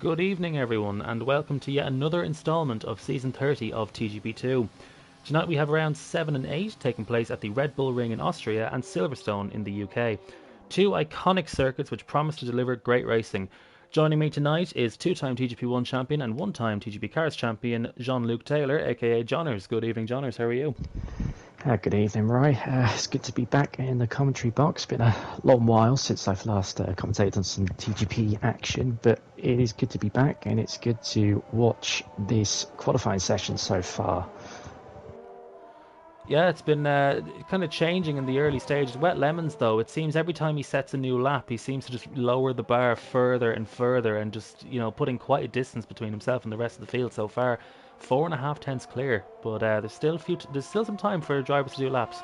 Good evening, everyone, and welcome to yet another instalment of Season 30 of TGP2. Tonight we have rounds 7 and 8 taking place at the Red Bull Ring in Austria and Silverstone in the UK. Two iconic circuits which promise to deliver great racing. Joining me tonight is two-time TGP1 champion and one-time TGP Cars champion Jean-Luc Taylor, aka Johnners. Good evening, Johnners. How are you? Good evening, Roy. It's good to be back in the commentary box. Been a long while since I've last commentated on some TGP action, but it is good to be back, and it's good to watch this qualifying session so far. Yeah, it's been kind of changing in the early stages. Wet Lemons, though, it seems every time he sets a new lap, he seems to just lower the bar further and further and just, putting quite a distance between himself and the rest of the field so far. 4.5 tenths clear, but there's still some time for drivers to do laps.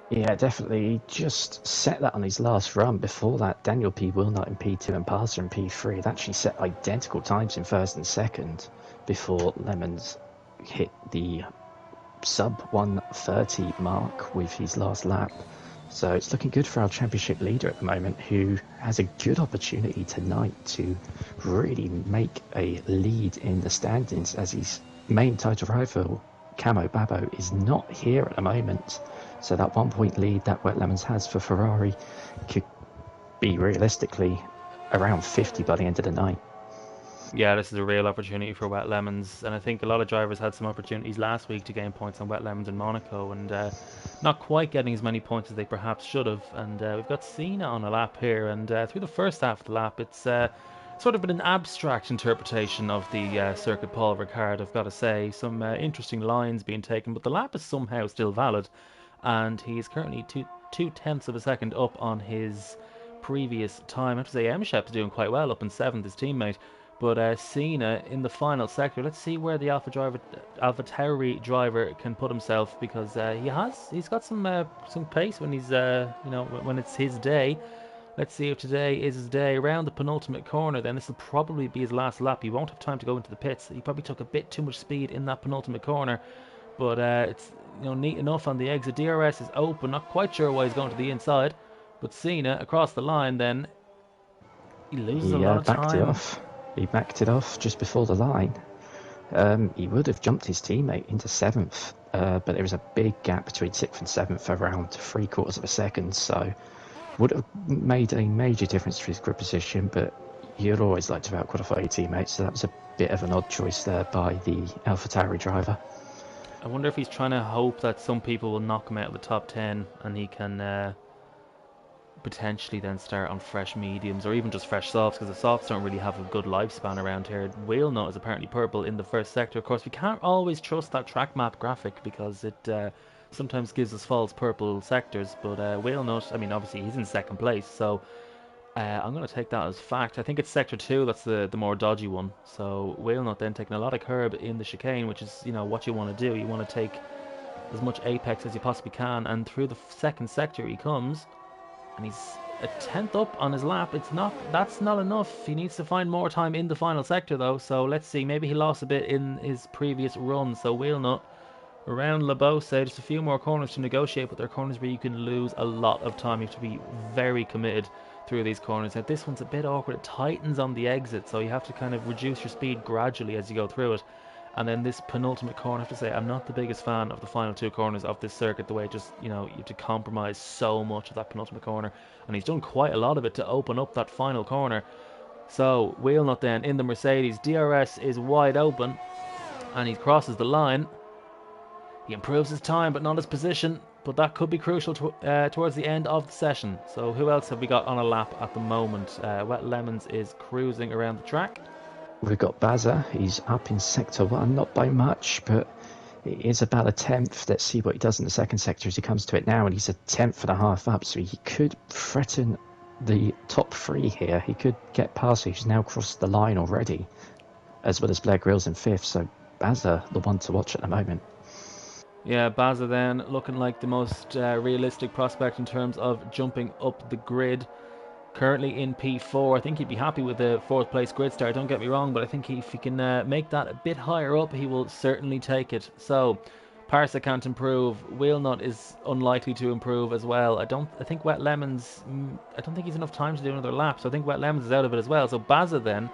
Yeah, definitely. He just set that on his last run. Before that, Daniel P. Wilnut in P2 and Parser in P3 had actually set identical times in first and second before Lemons hit the sub 130 mark with his last lap. So it's looking good for our championship leader at the moment, who has a good opportunity tonight to really make a lead in the standings, as his main title rival, Camo Babo, is not here at the moment. So that 1 point lead that Wet Lemons has for Ferrari could be realistically around 50 by the end of the night. Yeah, this is a real opportunity for Wet Lemons, and I think a lot of drivers had some opportunities last week to gain points on Wet Lemons in Monaco, and not quite getting as many points as they perhaps should have. And we've got Cena on a lap here, and through the first half of the lap, it's sort of been an abstract interpretation of the circuit Paul Ricard, I've got to say. Some interesting lines being taken, but the lap is somehow still valid, and he is currently two tenths of a second up on his previous time. I have to say, Shep's doing quite well, up in 7th, his teammate. But Cena in the final sector. Let's see where the AlphaTauri driver can put himself, because he's got some pace when he's when it's his day. Let's see if today is his day. Around the penultimate corner, then this will probably be his last lap. He won't have time to go into the pits. He probably took a bit too much speed in that penultimate corner, but it's neat enough on the exit. DRS is open. Not quite sure why he's going to the inside, but Cena across the line. Then he loses a lot of time. He backed it off just before the line. He would have jumped his teammate into 7th, but there was a big gap between 6th and 7th for around 3/4 of a second, so would have made a major difference to his grid position, but you'd always like to out-qualify your teammates, so that was a bit of an odd choice there by the AlphaTauri driver. I wonder if he's trying to hope that some people will knock him out of the top 10 and he can potentially then start on fresh mediums or even just fresh softs, because the softs don't really have a good lifespan around here. Wheelnut is apparently purple in the first sector. Of course, we can't always trust that track map graphic because it sometimes gives us false purple sectors, but Wheelnut, I mean, obviously he's in second place, so I'm going to take that as fact. I think it's sector 2 that's the more dodgy one. So Wheelnut then taking a lot of curb in the chicane, which is what you want to do. You want to take as much apex as you possibly can, and through the second sector he comes, and he's a tenth up on his lap. That's not enough. He needs to find more time in the final sector, though. So let's see. Maybe he lost a bit in his previous run. So Wheelnut around Labose, just a few more corners to negotiate, but they're corners where you can lose a lot of time. You have to be very committed through these corners. Now this one's a bit awkward. It tightens on the exit, so you have to kind of reduce your speed gradually as you go through it. And then this penultimate corner, I have to say, I'm not the biggest fan of the final two corners of this circuit, the way it just, you have to compromise so much of that penultimate corner. And he's done quite a lot of it to open up that final corner. So, Wheelnut then in the Mercedes. DRS is wide open, and he crosses the line. He improves his time, but not his position. But that could be crucial towards the end of the session. So, who else have we got on a lap at the moment? Wet Lemons is cruising around the track. We've got Baza. He's up in sector 1, not by much, but it is about a tenth. Let's see what he does in the second sector as he comes to it now, and he's a tenth and a half up, so he could threaten the top 3 here. He could get past, he's now crossed the line already, as well as Blair Grills in 5th, so Baza, the one to watch at the moment. Yeah, Baza then looking like the most realistic prospect in terms of jumping up the grid. Currently in P4. I think he'd be happy with the 4th place grid start, don't get me wrong, but I think if he can make that a bit higher up, he will certainly take it. So, Parsa can't improve. Wheelnut is unlikely to improve as well. I don't think he's enough time to do another lap, so I think Wet Lemons is out of it as well. So Baza then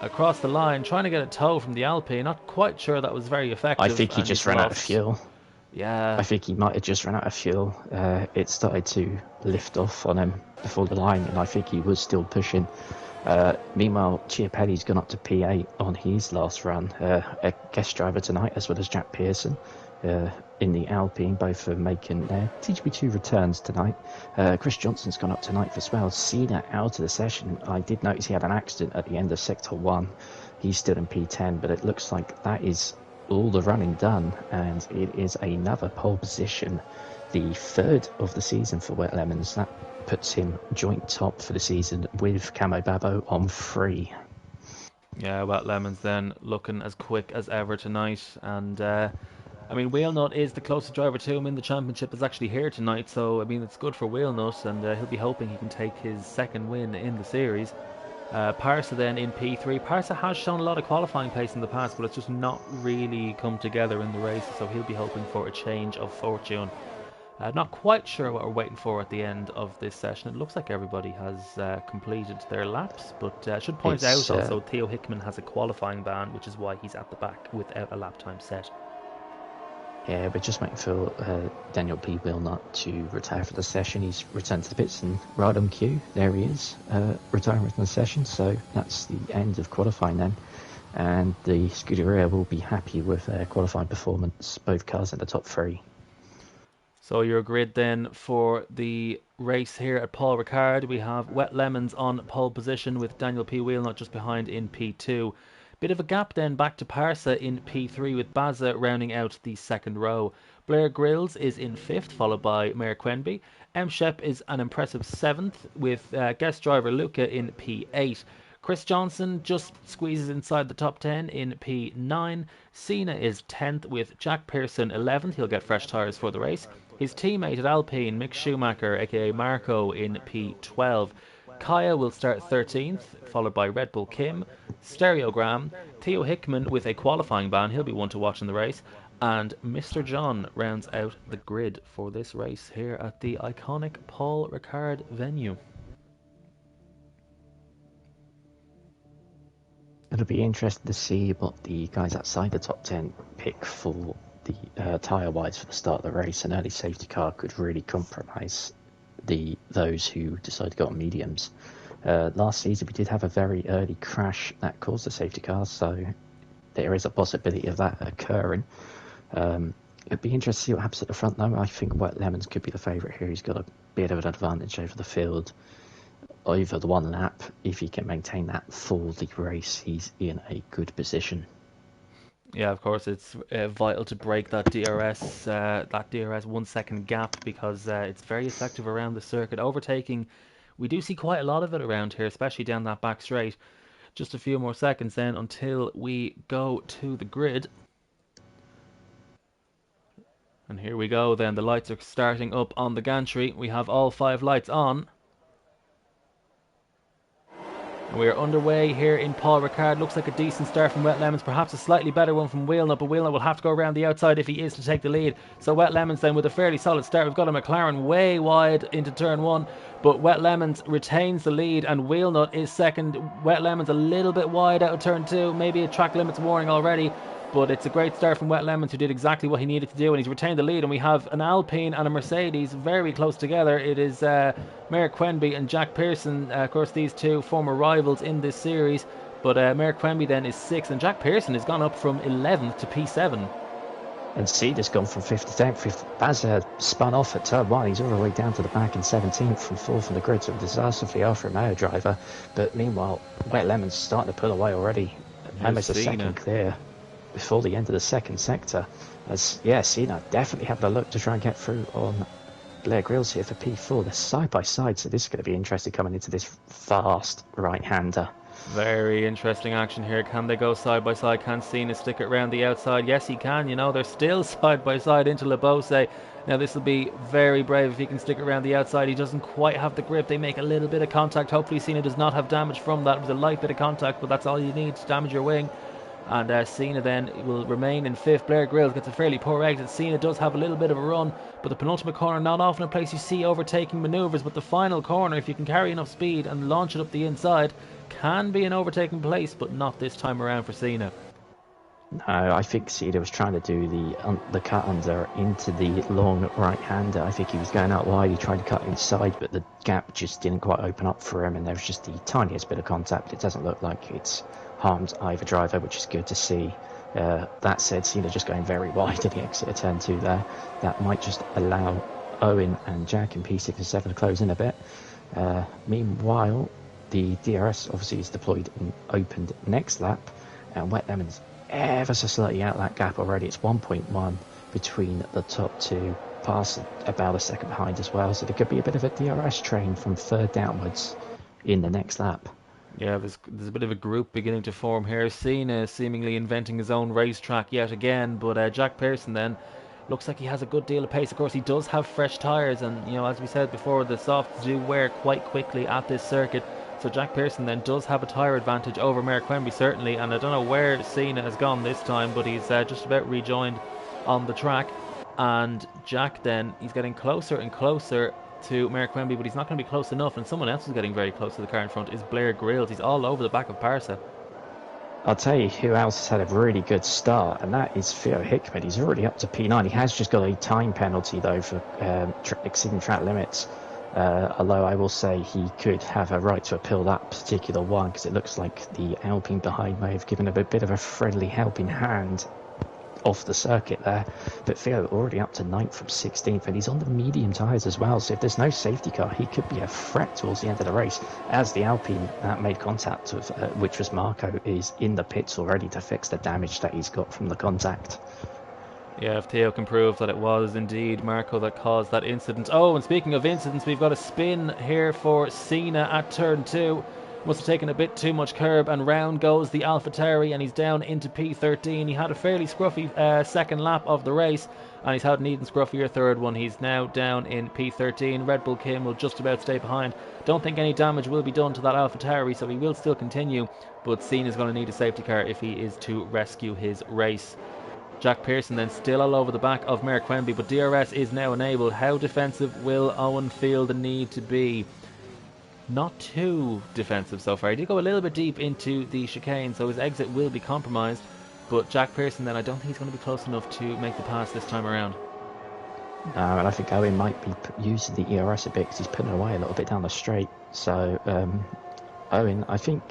across the line, trying to get a toe from the Alpine. Not quite sure that was very I effective, think he and just he's ran out of lost. fuel. Yeah, I think he might have just run out of fuel. It started to lift off on him before the line, and I think he was still pushing. Meanwhile, Chiapelli's gone up to P8 on his last run. A guest driver tonight, as well as Jack Pearson in the Alpine, both are making their TGP2 returns tonight. Chris Johnson's gone up tonight as well. Cena out of the session. I did notice he had an accident at the end of Sector 1. He's still in P10, but it looks like that is all the running done, and it is another pole position, the third of the season for Wet Lemons. That puts him joint top for the season with Camo Babo on 3. yeah. Wet Lemons then looking as quick as ever tonight, and I mean, Wheelnut is the closest driver to him in the championship is actually here tonight, so I mean it's good for Wheelnut, and he'll be hoping he can take his second win in the series. Parsa then in P3. Parsa has shown a lot of qualifying pace in the past, but it's just not really come together in the race, so he'll be hoping for a change of fortune. Not quite sure what we're waiting for at the end of this session. It looks like everybody has completed their laps, but I should point out also Theo Hickman has a qualifying ban, which is why he's at the back without a lap time set. Yeah, we're just waiting for Daniel P. Wilnut to retire for the session. He's returned to the pits and right on cue. There he is, retiring from the session. So that's the end of qualifying then. And the Scuderia will be happy with their qualifying performance, both cars in the top 3. So your grid then for the race here at Paul Ricard. We have Wet Lemons on pole position with Daniel P. Wheelnut just behind in P2. Bit of a gap then back to Parsa in P3 with Baza rounding out the second row. Blair Grills is in 5th, followed by Mayor Quenby. M. Shep is an impressive 7th with guest driver Luca in P8. Chris Johnson just squeezes inside the top 10 in P9. Cena is 10th with Jack Pearson 11th. He'll get fresh tyres for the race. His teammate at Alpine, Mick Schumacher, aka Marco, in P12. Kaya will start 13th, followed by Red Bull Kim, Stereogram, Theo Hickman with a qualifying ban, he'll be one to watch in the race, and Mr. John rounds out the grid for this race here at the iconic Paul Ricard venue. It'll be interesting to see what the guys outside the top 10 pick for the tyre wides for the start of the race. An early safety car could really compromise those who decide to go on mediums. Last season we did have a very early crash that caused the safety car, so there is a possibility of that occurring. It'd be interesting to see what happens at the front though. I think Wet Lemons could be the favourite here. He's got a bit of an advantage over the field over the one lap. If he can maintain that for the race, he's in a good position. Yeah, of course, it's vital to break that DRS 1 second gap, because it's very effective around the circuit. Overtaking, we do see quite a lot of it around here, especially down that back straight. Just a few more seconds then until we go to the grid. And here we go then, the lights are starting up on the gantry. We have all 5 lights on. We are underway here in Paul Ricard. Looks like a decent start from Wet Lemons, perhaps a slightly better one from Wheelnut, but Wheelnut will have to go around the outside if he is to take the lead. So Wet Lemons then with a fairly solid start. We've got a McLaren way wide into turn 1, but Wet Lemons retains the lead and Wheelnut is second. Wet Lemons a little bit wide out of turn 2, maybe a track limits warning already. But it's a great start from Wet Lemons, who did exactly what he needed to do, and he's retained the lead. And we have an Alpine and a Mercedes very close together. It is Mayor Quenby and Jack Pearson, of course, these two former rivals in this series. But Mayor Quenby then is 6th, and Jack Pearson has gone up from 11th to P7. And Cedar's gone from 5th to 10th. Baz spun off at turn 1. He's all the way down to the back in 17th from 4th on the grid, so disastrously after a Mayor driver. But meanwhile, Wet Lemons starting to pull away already. Almost a second clear before the end of the second sector. Cena definitely having a look to try and get through on Blair Grills here for P4. They're side by side, so this is going to be interesting coming into this fast right-hander. Very interesting action here. Can they go side by side? Can Cena stick it around the outside? Yes, he can. You know, they're still side by side into Lebose. Now, this will be very brave if he can stick it around the outside. He doesn't quite have the grip. They make a little bit of contact. Hopefully, Cena does not have damage from that. It was a light bit of contact, but that's all you need to damage your wing. And Cena then will remain in 5th. Blair Grills gets a fairly poor exit. Cena does have a little bit of a run, but the penultimate corner, not often a place you see overtaking manoeuvres, but the final corner, if you can carry enough speed and launch it up the inside, can be an overtaking place, but not this time around for Cena. No, I think Cena was trying to do the cut under into the long right-hander. I think he was going out wide. He tried to cut inside, but the gap just didn't quite open up for him, and there was just the tiniest bit of contact. It doesn't look like it's harmed either driver, which is good to see. That said, Cena just going very wide at the exit of turn 2 there. That might just allow Owen and Jack in P6 and 7 to close in a bit. Meanwhile, the DRS obviously is deployed and opened next lap, and Wet Lemon's ever so slightly out that gap already. It's 1.1 between the top two, past about a second behind as well, so there could be a bit of a DRS train from third downwards in the next lap. Yeah, there's a bit of a group beginning to form here. Cena seemingly inventing his own racetrack yet again, but Jack Pearson then looks like he has a good deal of pace. Of course, he does have fresh tyres, and as we said before, the softs do wear quite quickly at this circuit. So Jack Pearson then does have a tyre advantage over Merrick Quemby, certainly, and I don't know where Cena has gone this time, but he's just about rejoined on the track. And Jack then, he's getting closer and closer to Merrick Quemby, but he's not going to be close enough, and someone else is getting very close to the car in front is Blair Grills. He's all over the back of Parsa. I'll tell you who else has had a really good start, and that is Theo Hickman. He's already up to P9. He has just got a time penalty, though, for exceeding track limits. Although I will say he could have a right to appeal that particular one, because it looks like the Alpine behind may have given him a bit of a friendly helping hand off the circuit there. But Theo already up to 9th from 16th, and he's on the medium tyres as well, so if there's no safety car, he could be a threat towards the end of the race, as the Alpine that made contact with, which was Marco, is in the pits already to fix the damage that he's got from the contact. Yeah, if Theo can prove that it was indeed Marco that caused that incident. Oh, and speaking of incidents, we've got a spin here for Cena at turn 2. Must have taken a bit too much curb, and round goes the AlphaTauri, and he's down into P13. He had a fairly scruffy second lap of the race, and he's had an even scruffier third one. He's now down in P13. Red Bull Kim will just about stay behind. Don't think any damage will be done to that AlphaTauri, so he will still continue, but Cena's going to need a safety car if he is to rescue his race. Jack Pearson then still all over the back of Merrick Quemby, but DRS is now enabled. How defensive will Owen feel the need to be? Not too defensive so far. He did go a little bit deep into the chicane, so his exit will be compromised. But Jack Pearson then, I don't think he's going to be close enough to make the pass this time around. No, and I think Owen might be using the ERS a bit because he's putting away a little bit down the straight. So Owen, I think,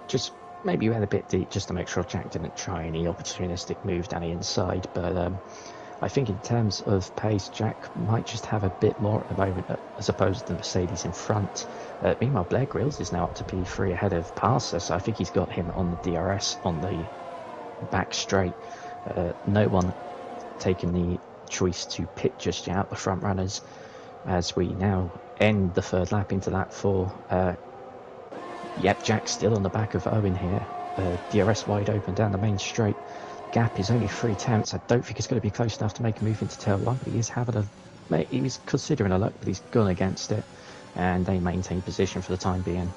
just maybe went a bit deep just to make sure Jack didn't try any opportunistic move down the inside. But I think in terms of pace, Jack might just have a bit more at the moment as opposed to the Mercedes in front. Meanwhile, Blair Grills is now up to P3 ahead of Parser, so I think he's got him on the DRS on the back straight. No one taking the choice to pit just yet, the front runners, as we now end the third lap into lap 4. Yep, Jack's still on the back of Owen here. DRS wide open down the main straight. Gap is only 3 tenths. I don't think it's going to be close enough to make a move into turn 1, but he was considering a look, but he's gone against it, and they maintain position for the time being.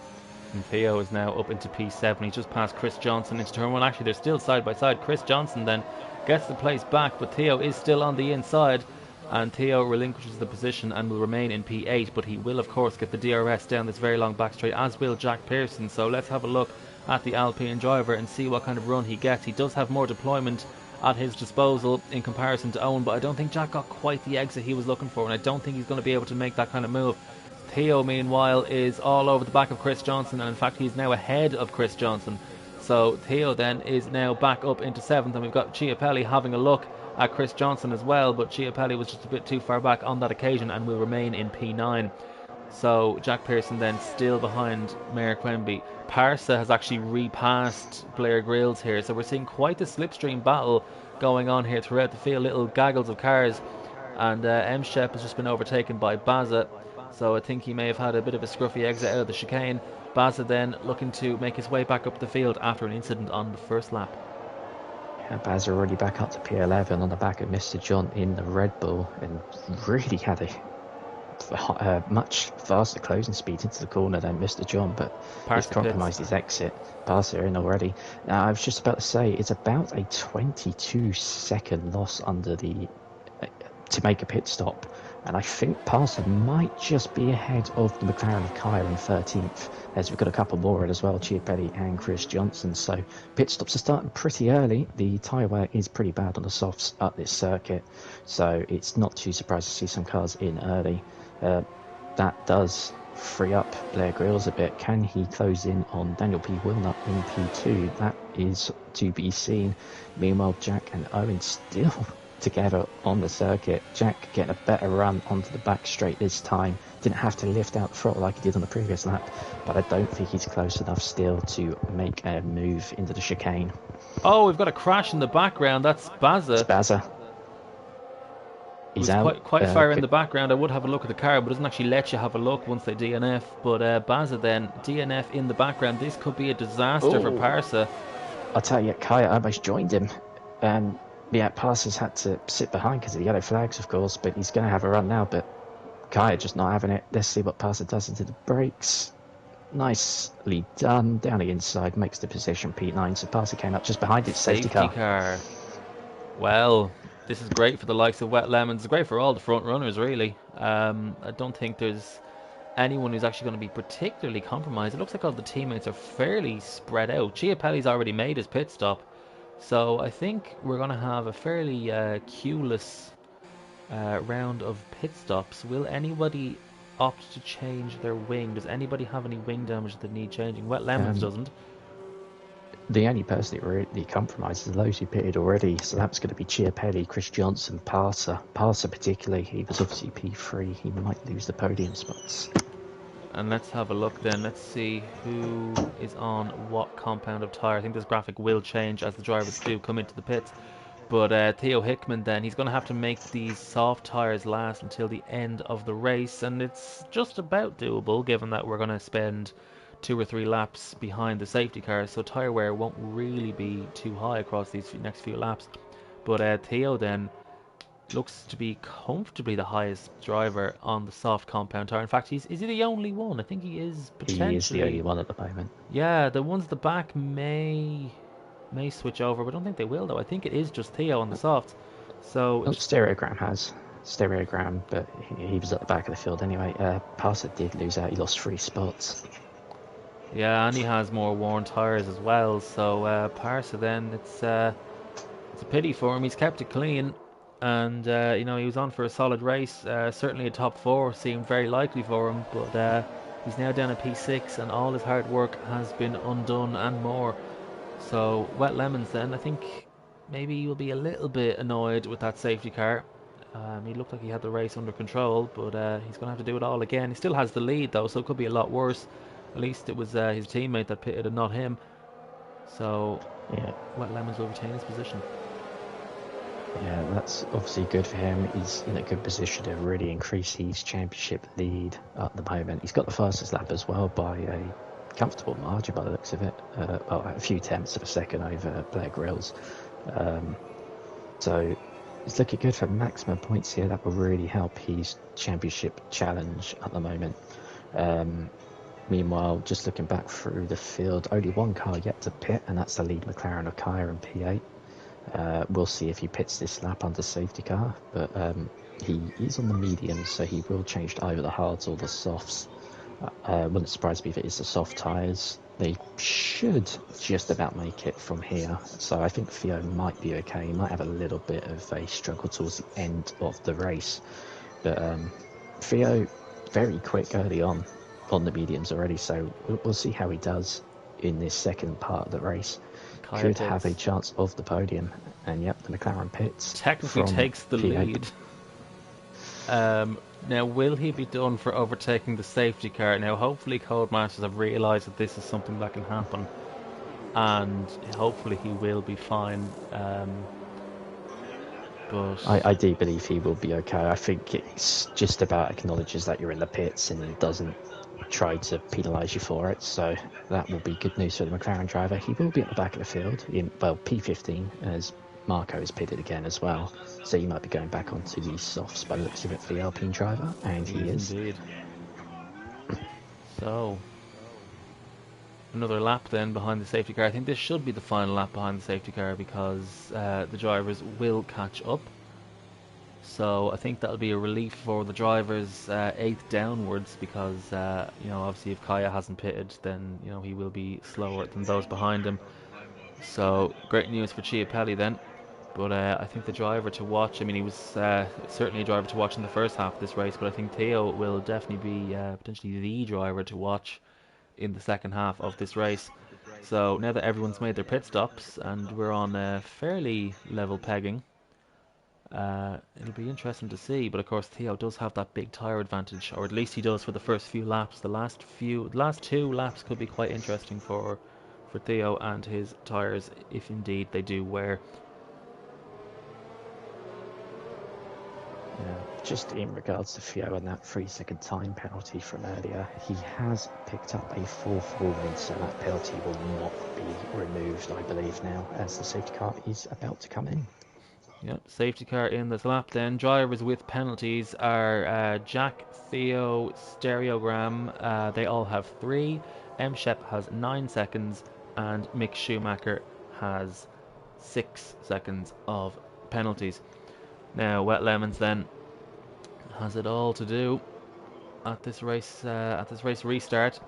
And Theo is now up into P7. He's just passed Chris Johnson into turn 1. Actually, they're still side by side. Chris Johnson then gets the place back, but Theo is still on the inside, and Theo relinquishes the position and will remain in P8, but he will of course get the DRS down this very long back straight, as will Jack Pearson. So let's have a look at the Alpine driver and see what kind of run he gets. He does have more deployment at his disposal in comparison to Owen, but I don't think Jack got quite the exit he was looking for, and I don't think he's going to be able to make that kind of move. Theo, meanwhile, is all over the back of Chris Johnson, and in fact he's now ahead of Chris Johnson. So Theo then is now back up into 7th, and we've got Chiapelli having a look at Chris Johnson as well, but Chiapelli was just a bit too far back on that occasion and will remain in P9. So Jack Pearson then still behind Merrick Quemby. Parsa has actually repassed Blair Grills here, so we're seeing quite the slipstream battle going on here throughout the field. Little gaggles of cars, and M. Shep has just been overtaken by Baza, so I think he may have had a bit of a scruffy exit out of the chicane. Baza then looking to make his way back up the field after an incident on the first lap. Baza already back up to P11 on the back of Mr. John in the Red Bull, and really had a much faster closing speed into the corner than Mr. John, but he's compromised his exit. Barca in already. Now, I was just about to say, it's about a 22-second loss under the to make a pit stop And I think Parson might just be ahead of the McLaren of Kaya in 13th, as we've got a couple more in as well, Chiapelli and Chris Johnson. So pit stops are starting pretty early. The tyre wear is pretty bad on the softs at this circuit, so it's not too surprised to see some cars in early. That does free up Blair Grills a bit. Can he close in on Daniel P. Wilnut in P2? That is to be seen. Meanwhile, Jack and Owen still together on the circuit. Jack getting a better run onto the back straight this time. Didn't have to lift out the throttle like he did on the previous lap, but I don't think he's close enough still to make a move into the chicane. Oh, we've got a crash in the background. That's It's Baza. Baza. It He's was out. quite far in the background. I would have a look at the car, but it doesn't actually let you have a look once they DNF. But Baza then, DNF in the background. This could be a disaster for Parsa. I'll tell you, Kaya almost joined him. Yeah, Parsons had to sit behind because of the yellow flags, of course, but he's going to have a run now. But Kaya just not having it. Let's see what Parson does into the brakes. Nicely done. Down the inside, makes the position P9. So Parson came up just behind it. Safety car. Well, this is great for the likes of Wet Lemons. It's great for all the front runners, really. I don't think there's anyone who's actually going to be particularly compromised. It looks like all the teammates are fairly spread out. Chiapelli's already made his pit stop. So I think we're going to have a fairly cueless round of pit stops. Will anybody opt to change their wing? Does anybody have any wing damage that need changing? Wet Lemons doesn't. The only person that really compromises are those who pitted already. So that's going to be Chiapelli, Chris Johnson, Parser. Parser particularly, he was obviously P3. He might lose the podium spots. And let's have a look then. Let's see who is on what compound of tyre. I think this graphic will change as the drivers do come into the pits. But Theo Hickman then, he's going to have to make these soft tyres last until the end of the race. And it's just about doable given that we're going to spend 2 or 3 laps behind the safety car. So tyre wear won't really be too high across these next few laps. But Theo then looks to be comfortably the highest driver on the soft compound tyre. In fact, is he the only one? I think he is potentially. He is the only one at the moment. Yeah, the ones at the back may switch over, but I don't think they will though. I think it is just Theo on the softs. So Stereogram has Stereogram, but he was at the back of the field anyway. Parser did lose out. He lost 3 spots. Yeah, and he has more worn tyres as well. So Parser then, it's a pity for him. He's kept it clean. And, he was on for a solid race. Certainly a top 4 seemed very likely for him. But he's now down at P6 and all his hard work has been undone and more. So, Wet Lemons then, I think maybe he'll be a little bit annoyed with that safety car. He looked like he had the race under control, but he's going to have to do it all again. He still has the lead though, so it could be a lot worse. At least it was his teammate that pitted and not him. So, yeah, Wet Lemons will retain his position. Yeah, that's obviously good for him. He's in a good position to really increase his championship lead at the moment. He's got the fastest lap as well by a comfortable margin by the looks of it. A few tenths of a second over Blair Grills. So it's looking good for maximum points here. That will really help his championship challenge at the moment. Meanwhile, just looking back through the field, only one car yet to pit, and that's the lead McLaren of Kaya in P8. We'll see if he pits this lap under safety car, but he is on the mediums, so he will change to either the hards or the softs. Wouldn't surprise me if it is the soft tyres. They should just about make it from here, so I think Theo might be okay. He might have a little bit of a struggle towards the end of the race, but Theo very quick early on the mediums already, so we'll see how he does in this second part of the race. Could have a chance of the podium, and yep, the McLaren pits. Technically takes the lead. Now, will he be done for overtaking the safety car? Now, hopefully Codemasters have realised that this is something that can happen, and hopefully he will be fine. But I do believe he will be okay. I think it's just about acknowledges that you're in the pits and doesn't try to penalise you for it, so that will be good news for the McLaren driver. He will be at the back of the field in, well, P15, as Marco is pitted again as well, so he might be going back onto the softs by the looks of it for the Alpine driver, and he is. Indeed. So, another lap then behind the safety car. I think this should be the final lap behind the safety car because the drivers will catch up. So I think that'll be a relief for the drivers eighth downwards because obviously if Kaya hasn't pitted, then he will be slower than those behind him. So great news for Chiapelli then. But I think the driver to watch, I mean, he was certainly a driver to watch in the first half of this race, but I think Theo will definitely be potentially the driver to watch in the second half of this race. So now that everyone's made their pit stops and we're on a fairly level pegging, it'll be interesting to see. But of course, Theo does have that big tyre advantage, or at least he does for the first few laps. The last two laps could be quite interesting for Theo and his tyres, if indeed they do wear. Yeah, just in regards to Theo and that 3-second time penalty from earlier, he has picked up a fourth warning, so that penalty will not be removed, I believe, now, as the safety car is about to come in. Yep, safety car in this lap then. Drivers with penalties are Jack, Theo, Stereogram. They all have 3. M. Shep has 9 seconds, and Mick Schumacher has 6 seconds of penalties. Now, Wet Lemons then has it all to do at this race restart.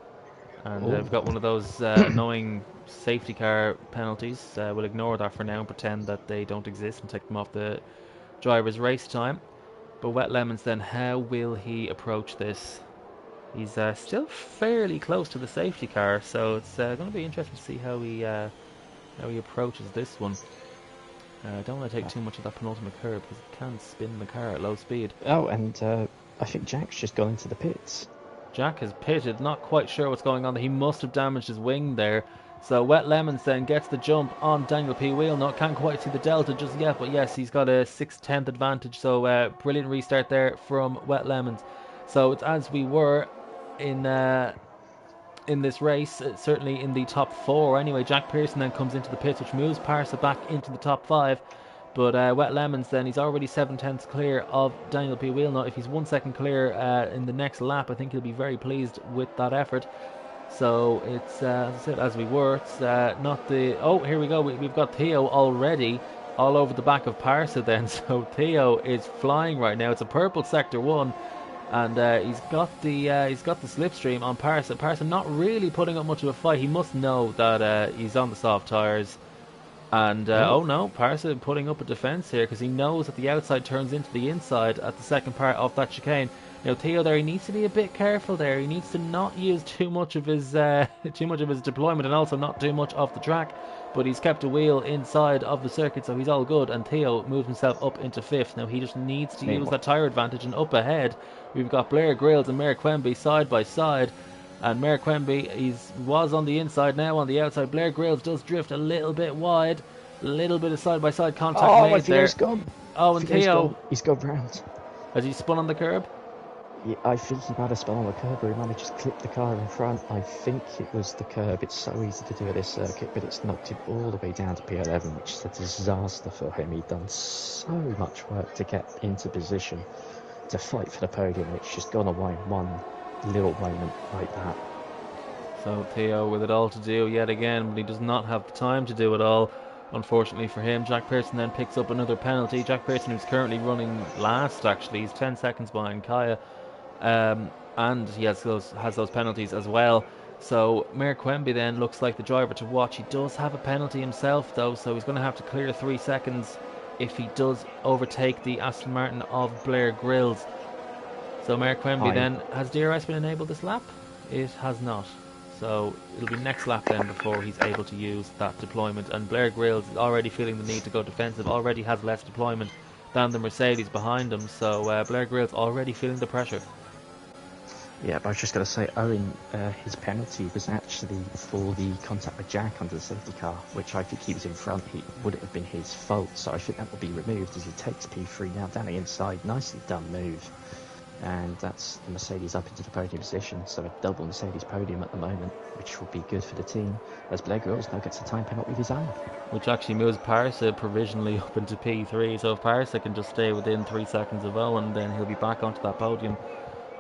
And we've got one of those annoying safety car penalties. We'll ignore that for now and pretend that they don't exist and take them off the driver's race time. But Wet Lemons then, how will he approach this? He's still fairly close to the safety car, so it's going to be interesting to see how he approaches this one. Don't want to take too much of that penultimate curb because it can spin the car at low speed. Oh, and I think Jack's just gone into the pits. Jack has pitted, not quite sure what's going on. He must have damaged his wing there. So Wet Lemons then gets the jump on Daniel P. Wheelnut. Can't quite see the delta just yet, but yes, he's got a 6/10 advantage. So brilliant restart there from Wet Lemons. So it's as we were in this race, certainly in the top 4. Anyway, Jack Pearson then comes into the pits, which moves Parsa back into the top 5. But Wet Lemons then, he's already 7/10 clear of Daniel P. Wheelnut. If he's 1 second clear in the next lap, I think he'll be very pleased with that effort. So it's, as I said, as we were, it's not the... Oh, here we go. We've got Theo already all over the back of Parsa then. So Theo is flying right now. It's a purple sector 1. And he's got the slipstream on Parsa. Parsa not really putting up much of a fight. He must know that he's on the soft tyres. And, oh no, Parsa putting up a defence here because he knows that the outside turns into the inside at the second part of that chicane. Now Theo there, he needs to be a bit careful there. He needs to not use too much of his deployment and also not too much off the track. But he's kept a wheel inside of the circuit, so he's all good. And Theo moved himself up into 5th. Now he just needs to use that tyre advantage, and up ahead we've got Blair Grills and Mayor Quemby side by side. And Mayor Quemby was on the inside, now on the outside. Blair Grills does drift a little bit wide. A little bit of side-by-side contact made there. Gone. Oh, and Theo... He's gone round. Has he spun on the curb? Yeah, I think he might have spun on the curb, or he might have just clipped the car in front. I think it was the curb. It's so easy to do at this circuit, but it's knocked him all the way down to P11, which is a disaster for him. He'd done so much work to get into position to fight for the podium. It's just gone away in one little moment like that. So Theo with it all to do yet again, but he does not have the time to do it all, unfortunately for him. Jack Pearson then picks up another penalty. Jack Pearson, who's currently running last, actually, he's 10 seconds behind Kaya, and he has those penalties as well. So Mayor Quemby then looks like the driver to watch. He does have a penalty himself though, so he's going to have to clear 3 seconds if he does overtake the Aston Martin of Blair Grills. So Mayor Quemby then, has DRS been enabled this lap? It has not. So it'll be next lap then before he's able to use that deployment. And Blair Grills is already feeling the need to go defensive, already has less deployment than the Mercedes behind him. So Blair Grills already feeling the pressure. Yeah, but I was just going to say, Owen, his penalty was actually for the contact with Jack under the safety car, which I think he was in front. It would have been his fault, so I think that will be removed as he takes P3 now down the inside. Nicely done move. And that's the Mercedes up into the podium position, so a double Mercedes podium at the moment, which will be good for the team, as Blair Grills now gets a time penalty of his own. Which actually moves Parsa provisionally up into P3, so if Parsa can just stay within 3 seconds of Owen, then he'll be back onto that podium.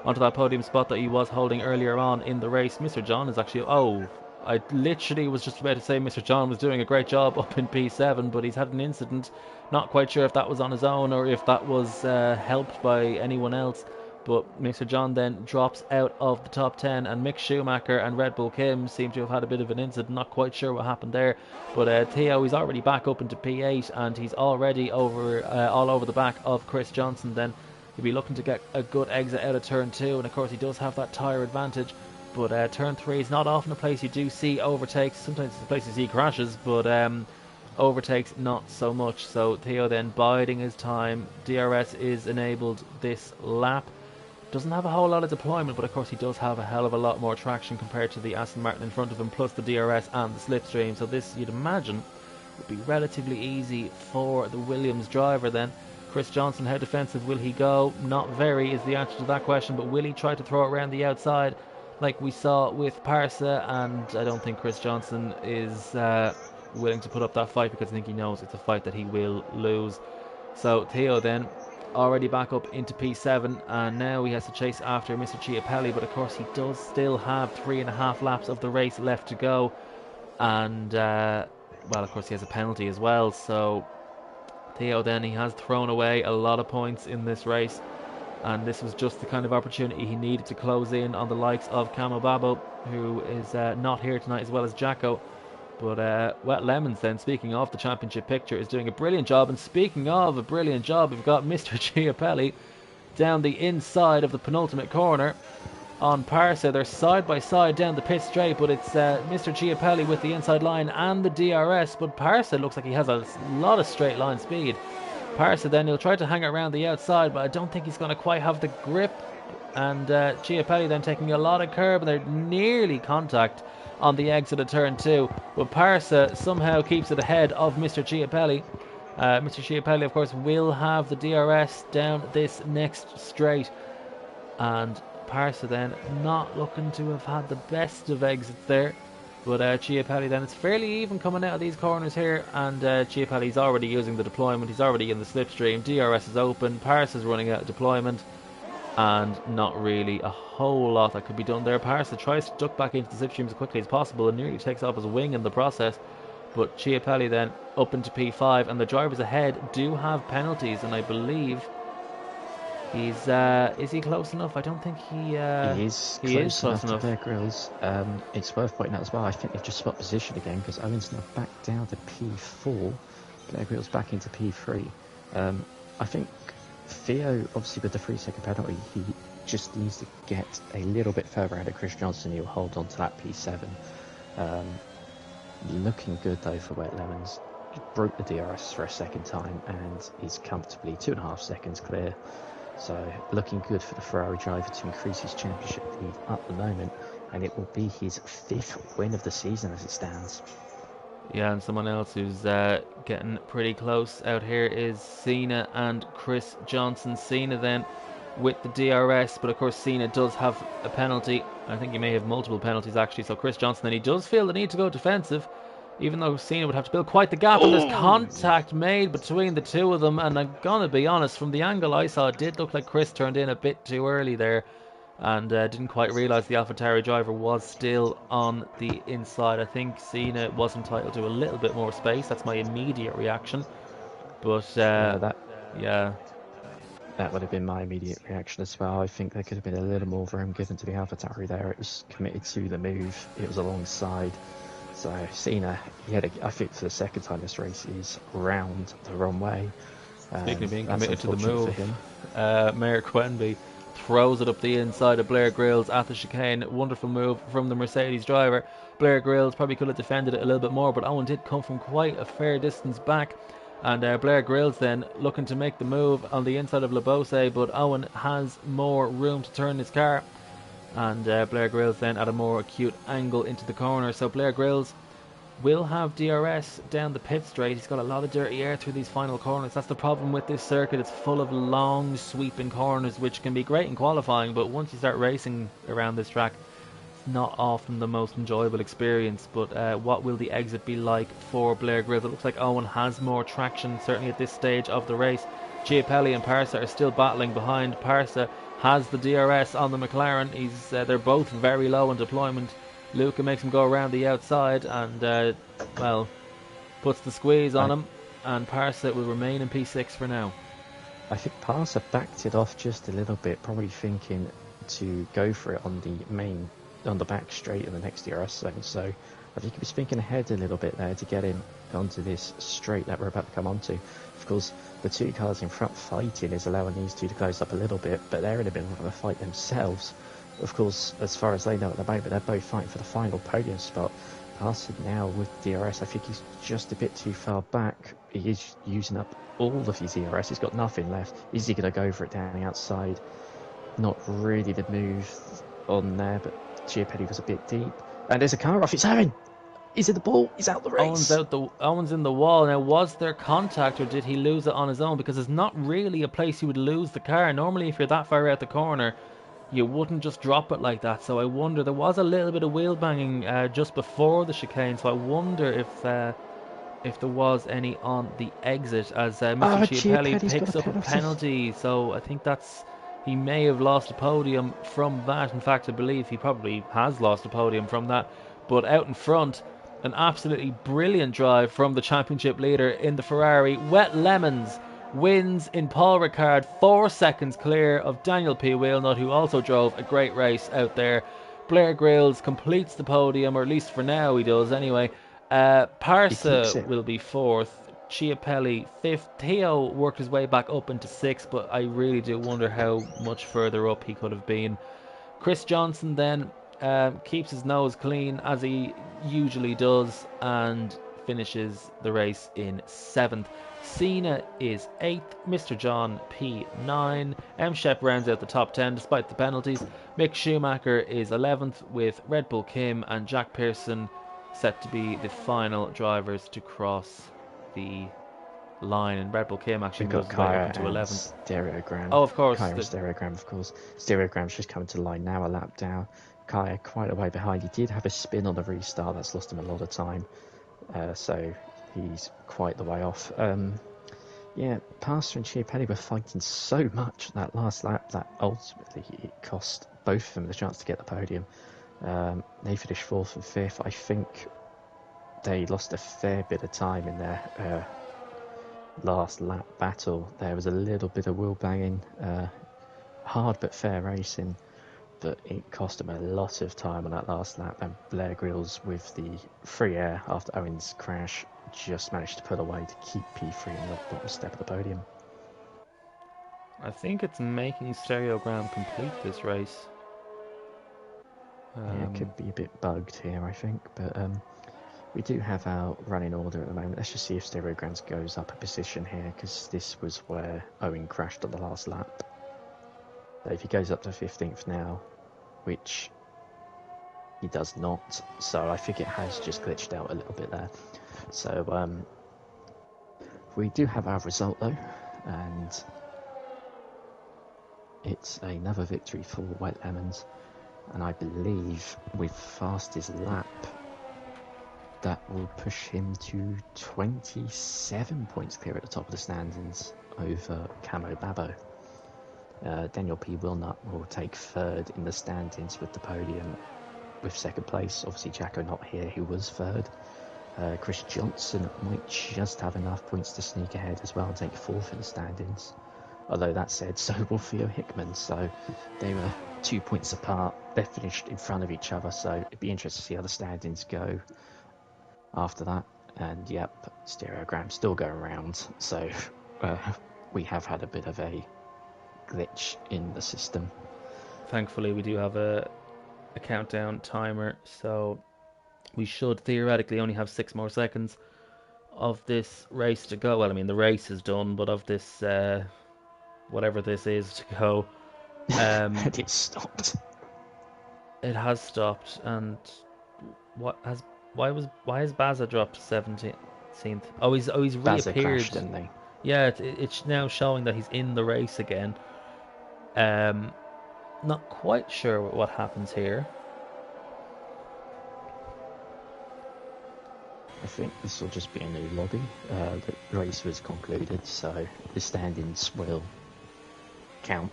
Onto that podium spot that he was holding earlier on in the race. Mr. John is actually... Oh, I literally was just about to say Mr. John was doing a great job up in P7, but he's had an incident. Not quite sure if that was on his own or if that was helped by anyone else. But Mr. John then drops out of the top 10, and Mick Schumacher and Red Bull Kim seem to have had a bit of an incident. Not quite sure what happened there. But Theo, he's already back up into P8, and he's already all over the back of Chris Johnson. Then he'll be looking to get a good exit out of turn 2, and of course he does have that tyre advantage. But turn 3 is not often a place you do see overtakes. Sometimes it's a place you see crashes, but overtakes not so much. So Theo then biding his time. DRS is enabled this lap. Doesn't have a whole lot of deployment, but of course he does have a hell of a lot more traction compared to the Aston Martin in front of him, plus the DRS and the slipstream. So this, you'd imagine, would be relatively easy for the Williams driver then. Chris Johnson, how defensive will he go? Not very is the answer to that question, but will he try to throw it around the outside like we saw with Parsa? And I don't think Chris Johnson is willing to put up that fight, because I think he knows it's a fight that he will lose. So Theo then already back up into P7, and now he has to chase after Mr. Chiapelli, but of course he does still have 3.5 laps of the race left to go, and well, of course he has a penalty as well. So Theo then, he has thrown away a lot of points in this race, and this was just the kind of opportunity he needed to close in on the likes of Camo Babo, who is not here tonight, as well as Jacko. But Wet Lemons then, speaking of the championship picture, is doing a brilliant job. And speaking of a brilliant job, we've got Mr. Chiapelli down the inside of the penultimate corner on Parsa. They're side by side down the pit straight, but it's Mr. Chiapelli with the inside line and the DRS. But Parsa looks like he has a lot of straight line speed. Parsa then, he'll try to hang around the outside, but I don't think he's going to quite have the grip. And Chiapelli then taking a lot of curb, and they're nearly contact on the exit of turn 2, but Parsa somehow keeps it ahead of Mr. Chiapelli. Mr. Chiapelli, of course, will have the DRS down this next straight, and Parsa then not looking to have had the best of exits there. But Chiapelli then, it's fairly even coming out of these corners here, and Chiapelli's already using the deployment. He's already in the slipstream. DRS is open. Parsa's running out of deployment, and not really a whole lot that could be done there. Parsa tries to duck back into the slipstream as quickly as possible and nearly takes off his wing in the process. But Chiapelli then up into P5, and the drivers ahead do have penalties, and I believe he's is he close enough? I don't think he is close enough to Bear Grylls. It's worth pointing out as well, I think they've just swapped position again, because Owen's now back down to P4, Bear Grylls back into P3. I think Theo, obviously with the 3-second penalty, he just needs to get a little bit further ahead of Chris Johnson. He'll hold on to that P7. Looking good though for Wet Lemons. Broke the DRS for a second time and is comfortably 2.5 seconds clear. So looking good for the Ferrari driver to increase his championship lead at the moment, and it will be his 5th win of the season as it stands. Yeah, and someone else who's getting pretty close out here is Cena and Chris Johnson. Cena then with the DRS, but of course Cena does have a penalty. I think he may have multiple penalties actually. So Chris Johnson, then he does feel the need to go defensive, even though Cena would have to build quite the gap. And there's contact made between the two of them, and I'm gonna be honest, from the angle I saw, it did look like Chris turned in a bit too early there, and didn't quite realise the AlphaTauri driver was still on the inside. I think Cena was entitled to a little bit more space. That's my immediate reaction. But that would have been my immediate reaction as well. I think there could have been a little more room given to the AlphaTauri there. It was committed to the move. It was alongside. So Cena, I think for the second time this race, is round the wrong way. Speaking of being committed to the move, Mayor Quenby throws it up the inside of Blair Grylls at the chicane. Wonderful move from the Mercedes driver. Blair Grylls probably could have defended it a little bit more, but Owen did come from quite a fair distance back. And Blair Grylls then looking to make the move on the inside of Labose, but Owen has more room to turn his car. And Blair Grylls then at a more acute angle into the corner. So Blair Grylls will have DRS down the pit straight. He's got a lot of dirty air through these final corners. That's the problem with this circuit. It's full of long sweeping corners, which can be great in qualifying, but once you start racing around this track, it's not often the most enjoyable experience. But what will the exit be like for Blair Grylls? It looks like Owen has more traction, certainly at this stage of the race. Chiapelli and Parsa are still battling behind. Parsa has the DRS on the McLaren. They're both very low in deployment. Luca makes him go around the outside and, well, puts the squeeze on I, him, and Parsa will remain in P6 for now. I think Parser backed it off just a little bit, probably thinking to go for it on the back straight in the next DRS zone. So I think he was thinking ahead a little bit there to get him onto this straight that we're about to come onto. Of course, the two cars in front fighting is allowing these two to close up a little bit, but they're in a bit of a fight themselves. Of course, as far as they know at the moment, they're both fighting for the final podium spot. Parson now with DRS, I think he's just a bit too far back. He is using up all of his DRS. He's got nothing left. Is he going to go for it down the outside? Not really the move on there, but Chiapelli was a bit deep. And there's a car off. It's Aaron. Is it the ball? He's out the race. Owen's in the wall. Now, was there contact or did he lose it on his own? Because it's not really a place you would lose the car. Normally, if you're that far out the corner, you wouldn't just drop it like that. So I wonder, there was a little bit of wheel banging just before the chicane. So I wonder if there was any on the exit, as Mr. Chiapelli picks up a penalty. So I think he may have lost a podium from that. In fact, I believe he probably has lost a podium from that. But out in front, an absolutely brilliant drive from the championship leader in the Ferrari. Wet Lemons wins in Paul Ricard, 4 seconds clear of Daniel P. Wheelnut, who also drove a great race out there. Blair Grills completes the podium, or at least for now he does anyway. Parsa will be 4th, Chiapelli 5th. Theo worked his way back up into 6th, but I really do wonder how much further up he could have been. Chris Johnson then keeps his nose clean, as he usually does, and finishes the race in 7th. Cena is 8th, Mr. John P9. M. Shep rounds out the top 10 despite the penalties. Mick Schumacher is 11th, with Red Bull Kim and Jack Pearson set to be the final drivers to cross the line, and Red Bull Kim actually moves his way up into 11th. Stereogram. Oh, of course. Kaya Stereogram, of course. Stereogram's just coming to the line now, a lap down. Kaya quite a way behind. He did have a spin on the restart, that's lost him a lot of time. So he's quite the way off. Yeah, Pastor and Chiapelli were fighting so much that last lap that ultimately it cost both of them the chance to get the podium. They finished 4th and 5th. I think they lost a fair bit of time in their last lap battle. There was a little bit of wheel banging, hard but fair racing, but it cost them a lot of time on that last lap. And Blair Grills, with the free air after Owen's crash, just managed to pull away to keep P3 in the bottom step of the podium. I think it's making Stereogram complete this race. Yeah, it could be a bit bugged here, I think, but we do have our running order at the moment. Let's just see if Stereograms goes up a position here, because this was where Owen crashed on the last lap. So if he goes up to 15th now, which he does not, so I think it has just glitched out a little bit there. So we do have our result though, and it's another victory for Wet Lemons. And I believe with fastest lap, that will push him to 27 points clear at the top of the standings over Camo Babo. Daniel P. Wilnut will take 3rd in the standings with the podium with 2nd place. Obviously Jacko not here, who was 3rd. Chris Johnson might just have enough points to sneak ahead as well and take 4th in the standings. Although that said, so will Theo Hickman, so they were 2 points apart. They're finished in front of each other, so it'd be interesting to see how the standings go after that. And yep, Stereogram still going around, so we have had a bit of a glitch in the system. Thankfully, we do have a countdown timer, so we should theoretically only have 6 more seconds of this race to go. Well, I mean, the race is done, but of this whatever this is to go. It stopped. It has stopped, and why has Baza dropped to 17th? Oh, he's reappeared. Baza crashed, didn't he? Yeah, it's now showing that he's in the race again. Not quite sure what happens here. I think this will just be a new lobby. The race was concluded, so the standings will count.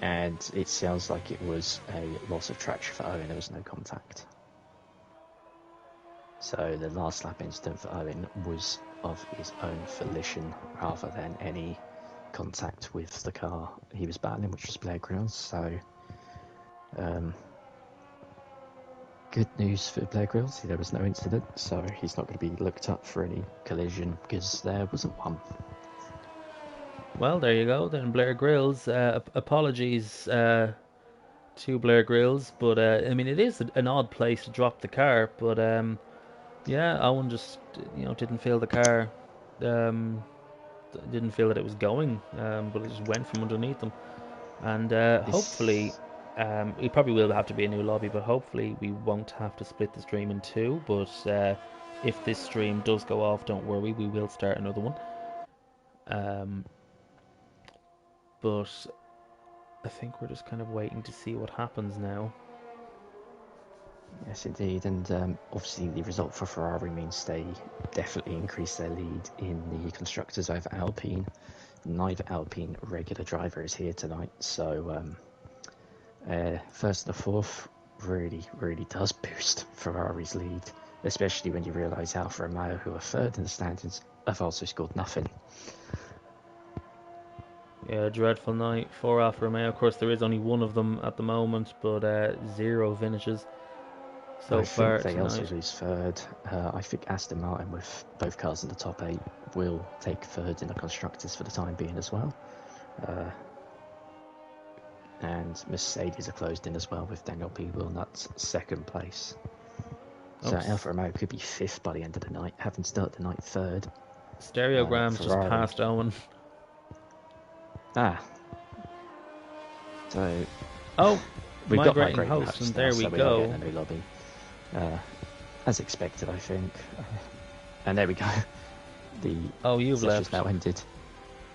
and it sounds like it was a loss of traction for Owen. There was no contact. So the last lap incident for Owen was of his own volition rather than any contact with the car he was battling, which was Blair Grylls. So good news for Blair Grylls. There was no incident, so he's not going to be looked up for any collision because there wasn't one. Well, there you go. Then Blair Grylls. Apologies to Blair Grylls, but I mean it is an odd place to drop the car. But yeah, Owen just didn't feel the car, um, didn't feel that it was going, but it just went from underneath them. And hopefully, This, it probably will have to be a new lobby, but hopefully we won't have to split the stream in two. But if this stream does go off, don't worry, we will start another one. Um, but I think we're just kind of waiting to see what happens now. yes, indeed, and obviously the result for Ferrari means they definitely increase their lead in the constructors over Alpine. Neither Alpine regular driver is here tonight, so first and the fourth really does boost Ferrari's lead, especially when you realise Alfa Romeo, who are third in the standings, have also scored nothing. Yeah, dreadful night for Alfa Romeo. Of course, there is only one of them at the moment, but 0 finishes so I far think they also tonight. lose third. I think Aston Martin, with both cars in the top 8, will take third in the constructors for the time being as well. And Mercedes are closed in as well with Daniel P. Wilnut's second place. So Oops. Alfa Romeo could be fifth by the end of the night, having started the night third. Stereograms just Ferrari. passed Owen. So Oh, we've got migrating migrating host, hosts and now, there we so we are getting go. a new lobby. As expected, I think. And there we go. The Oh, you've session's left. now ended.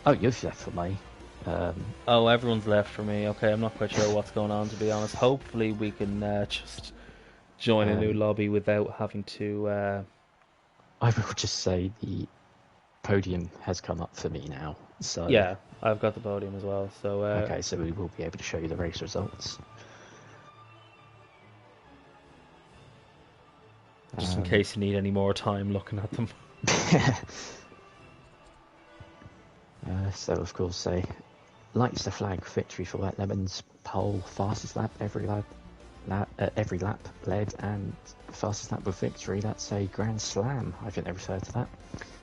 Oh, you've left for me. Oh, everyone's left for me. Okay, I'm not quite sure what's going on, to be honest. Hopefully we can just join a new lobby without having to... I will just say the podium has come up for me now. So, Yeah, I've got the podium as well. So okay, so we will be able to show you the race results. just in case you need any more time looking at them. So, of course, lights the flag victory for White Lemons, pole, fastest lap, every lap led, and fastest lap with victory. That's a grand slam, I think they refer to that.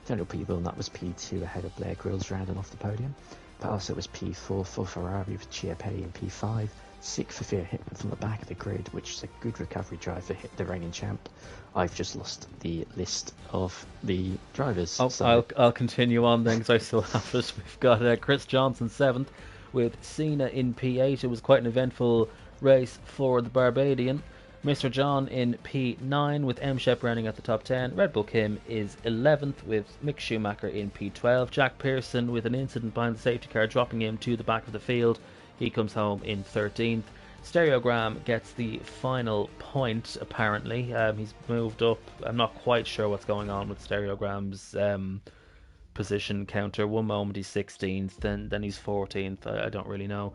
Daniel P. Wilnut was P2 ahead of Blair Grylls rounding off the podium. Passer was P4 for Ferrari with Chiapelli in P5. 6th for Theo Hickman from the back of the grid, which is a good recovery drive for the reigning champ. I've just lost the list of the drivers. Oh, So I'll continue on then because I still have it. We've got Chris Johnson 7th with Cena in P8. It was quite an eventful race for the Barbadian. Mr. John in P9 with M. Shep running at the top 10. Red Bull Kim is 11th with Mick Schumacher in P12. Jack Pearson with an incident behind the safety car dropping him to the back of the field. He comes home in 13th. Stereogram gets the final point, apparently. He's moved up. I'm not quite sure what's going on with Stereogram's position counter. One moment he's 16th, then he's 14th. I don't really know.